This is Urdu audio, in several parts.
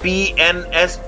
PNS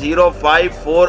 054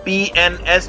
PNS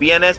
PNS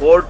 4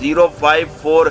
054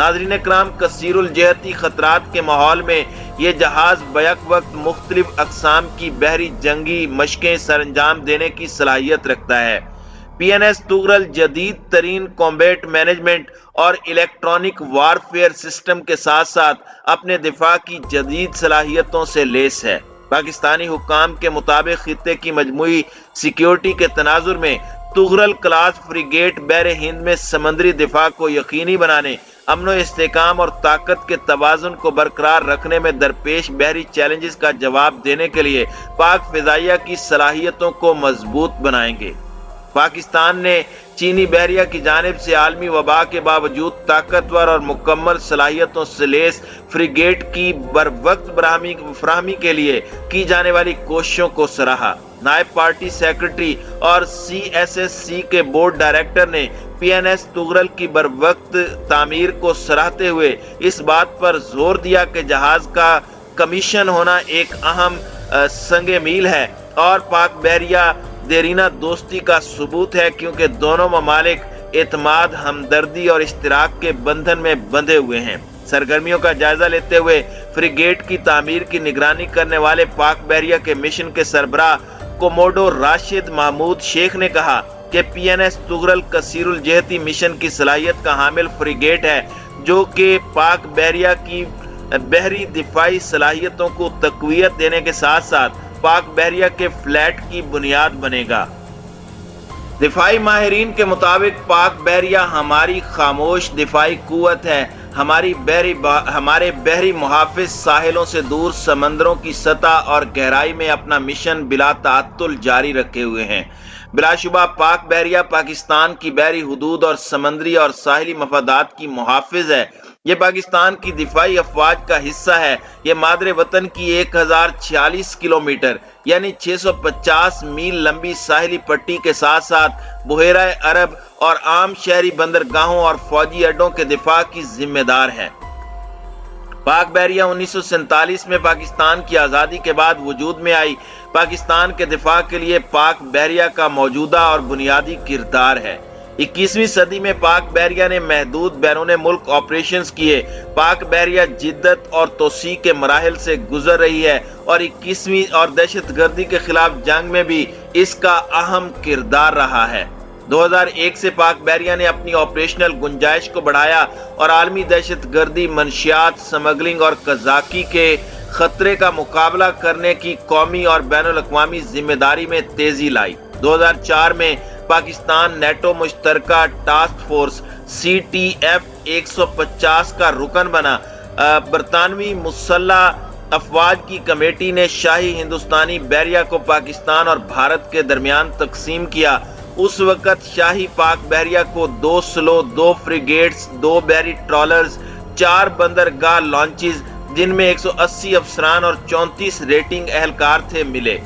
ناظرین اکرام، کثیر الجہتی خطرات کے ماحول میں یہ جہاز بیک وقت مختلف اقسام کی بحری جنگی مشقیں سر انجام دینے کی صلاحیت رکھتا ہے۔ پی این ایس طغرل جدید ترین کامبیٹ مینجمنٹ اور الیکٹرانک وارفیئر سسٹم کے ساتھ ساتھ اپنے دفاع کی جدید صلاحیتوں سے لیس ہے۔ پاکستانی حکام کے مطابق خطے کی مجموعی سیکیورٹی کے تناظر میں طغرل کلاس فریگیٹ بحر ہند میں سمندری دفاع کو یقینی بنانے، امن و استحکام اور طاقت کے توازن کو برقرار رکھنے میں درپیش بحری چیلنجز کا جواب دینے کے لیے پاک فضائیہ کی صلاحیتوں کو مضبوط بنائیں گے۔ پاکستان نے چینی بحریہ کی جانب سے عالمی وبا کے باوجود طاقتور اور مکمل صلاحیتوں سے لیس فریگیٹ کی بروقت فراہمی کے لیے کی جانے والی کوششوں کو سراہا۔ نائب پارٹی سیکرٹری اور سی ایس ایس سی کے بورڈ ڈائریکٹر نے پی این ایس طغرل کی بروقت تعمیر کو سراہتے ہوئے اس بات پر زور دیا کہ جہاز کا کمیشن ہونا ایک اہم سنگ میل ہے اور پاک بحریہ دیرینہ دوستی کا ثبوت ہے، کیونکہ دونوں ممالک اعتماد، ہمدردی اور اشتراک کے بندھن میں بندھے ہوئے ہیں۔ سرگرمیوں کا جائزہ لیتے ہوئے فریگیٹ کی تعمیر کی نگرانی کرنے والے پاک بحریہ کے مشن کے سربراہ کوموڈور راشد محمود شیخ نے کہا کہ پی این ایس طغرل کثیر الجہتی مشن کی صلاحیت کا حامل فریگیٹ ہے، جو کہ پاک بحریہ کی بحری دفاعی صلاحیتوں کو تقویت دینے کے ساتھ ساتھ پاک بحریہ کے فلیٹ کی بنیاد بنے گا۔ دفاعی ماہرین کے مطابق پاک بحریہ ہماری خاموش دفاعی قوت ہے۔ ہمارے بحری محافظ ساحلوں سے دور سمندروں کی سطح اور گہرائی میں اپنا مشن بلا تعطل جاری رکھے ہوئے ہیں۔ بلا شبہ پاک بحریہ پاکستان کی بحری حدود اور سمندری اور ساحلی مفادات کی محافظ ہے۔ یہ پاکستان کی دفاعی افواج کا حصہ ہے۔ یہ مادر وطن کی 1046 کلومیٹر یعنی 650 میل لمبی ساحلی پٹی کے ساتھ ساتھ بحیرہ عرب اور عام شہری بندرگاہوں اور فوجی اڈوں کے دفاع کی ذمہ دار ہے۔ پاک بحریہ 1947 میں پاکستان کی آزادی کے بعد وجود میں آئی۔ پاکستان کے دفاع کے لیے پاک بحریہ کا موجودہ اور بنیادی کردار ہے۔ 21ویں صدی میں پاک بحریہ نے محدود بیرون ملک آپریشنز کیے۔ پاک بحریہ جدت اور توسیع کے مراحل سے گزر رہی ہے اور 21ویں اور دہشت گردی کے خلاف جنگ میں بھی اس کا اہم کردار رہا ہے۔ 2001 سے پاک بحریہ نے اپنی آپریشنل گنجائش کو بڑھایا اور عالمی دہشت گردی، منشیات، سمگلنگ اور قزاقی کے خطرے کا مقابلہ کرنے کی قومی اور بین الاقوامی ذمہ داری میں تیزی لائی۔ 2004 میں پاکستان نیٹو مشترکہ ٹاسک فورس CTF 150 کا رکن بنا۔ برطانوی مسلح افواج کی کمیٹی نے شاہی ہندوستانی بحریہ کو پاکستان اور بھارت کے درمیان تقسیم کیا۔ اس وقت شاہی پاک بحریہ کو 2 سلو، 2 فریگیٹس، 2 بحری ٹرالرز، 4 بندرگاہ لانچز جن میں 180 افسران اور 34 ریٹنگ اہلکار تھے ملے۔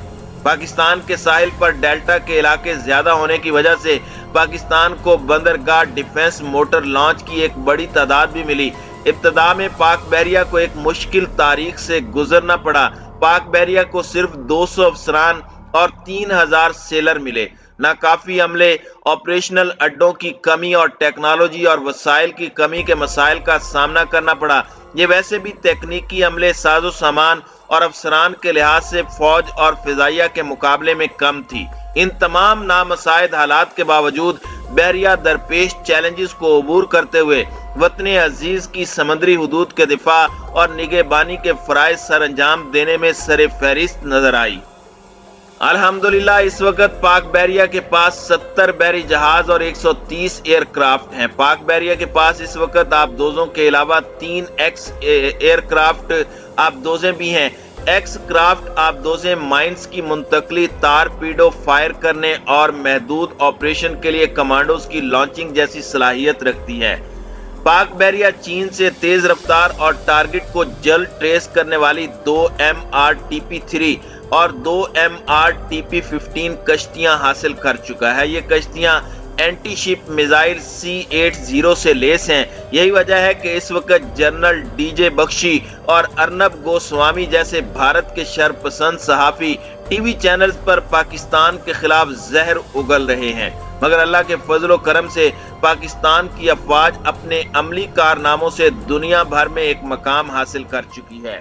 پاکستان کے ساحل پر ڈیلٹا کے علاقے زیادہ ہونے کی وجہ سے پاکستان کو بندرگاہ ڈیفنس موٹر لانچ کی ایک بڑی تعداد بھی ملی۔ ابتدا میں پاک بحریہ کو ایک مشکل تاریخ سے گزرنا پڑا۔ پاک بحریہ کو صرف 200 افسران اور 3000 سیلر ملے۔ ناکافی عملے، آپریشنل اڈوں کی کمی اور ٹیکنالوجی اور وسائل کی کمی کے مسائل کا سامنا کرنا پڑا۔ یہ ویسے بھی تکنیکی عملے، ساز و سامان اور افسران کے لحاظ سے فوج اور فضائیہ کے مقابلے میں کم تھی۔ ان تمام نامساعد حالات کے باوجود بحریہ درپیش چیلنجز کو عبور کرتے ہوئے وطن عزیز کی سمندری حدود کے دفاع اور نگہبانی کے فرائض سر انجام دینے میں سر فہرست نظر آئی۔ الحمدللہ اس وقت پاک بحریہ کے پاس 70 بحری جہاز اور 130 ایئر کرافٹ ہیں۔ پاک بحریہ کے پاس اس وقت آبدوزوں کے علاوہ 3 ایکس ایئر کرافٹ آبدوزیں بھی ہیں۔ ایکس کرافٹ آبدوزیں مائنز کی منتقلی، تارپیڈو فائر کرنے اور محدود آپریشن کے لیے کمانڈوز کی لانچنگ جیسی صلاحیت رکھتی ہے۔ پاک بحریہ چین سے تیز رفتار اور ٹارگٹ کو جلد ٹریس کرنے والی 2 MRTP-3 اور 2 MRTP-15 کشتیاں حاصل کر چکا ہے۔ یہ کشتیاں اینٹی شپ میزائل C-80 سے لیس ہیں۔ یہی وجہ ہے کہ اس وقت جنرل DJ بخشی اور ارنب گوسوامی جیسے بھارت کے شرپسند صحافی ٹی وی چینلز پر پاکستان کے خلاف زہر اگل رہے ہیں، مگر اللہ کے فضل و کرم سے پاکستان کی افواج اپنے عملی کارناموں سے دنیا بھر میں ایک مقام حاصل کر چکی ہے۔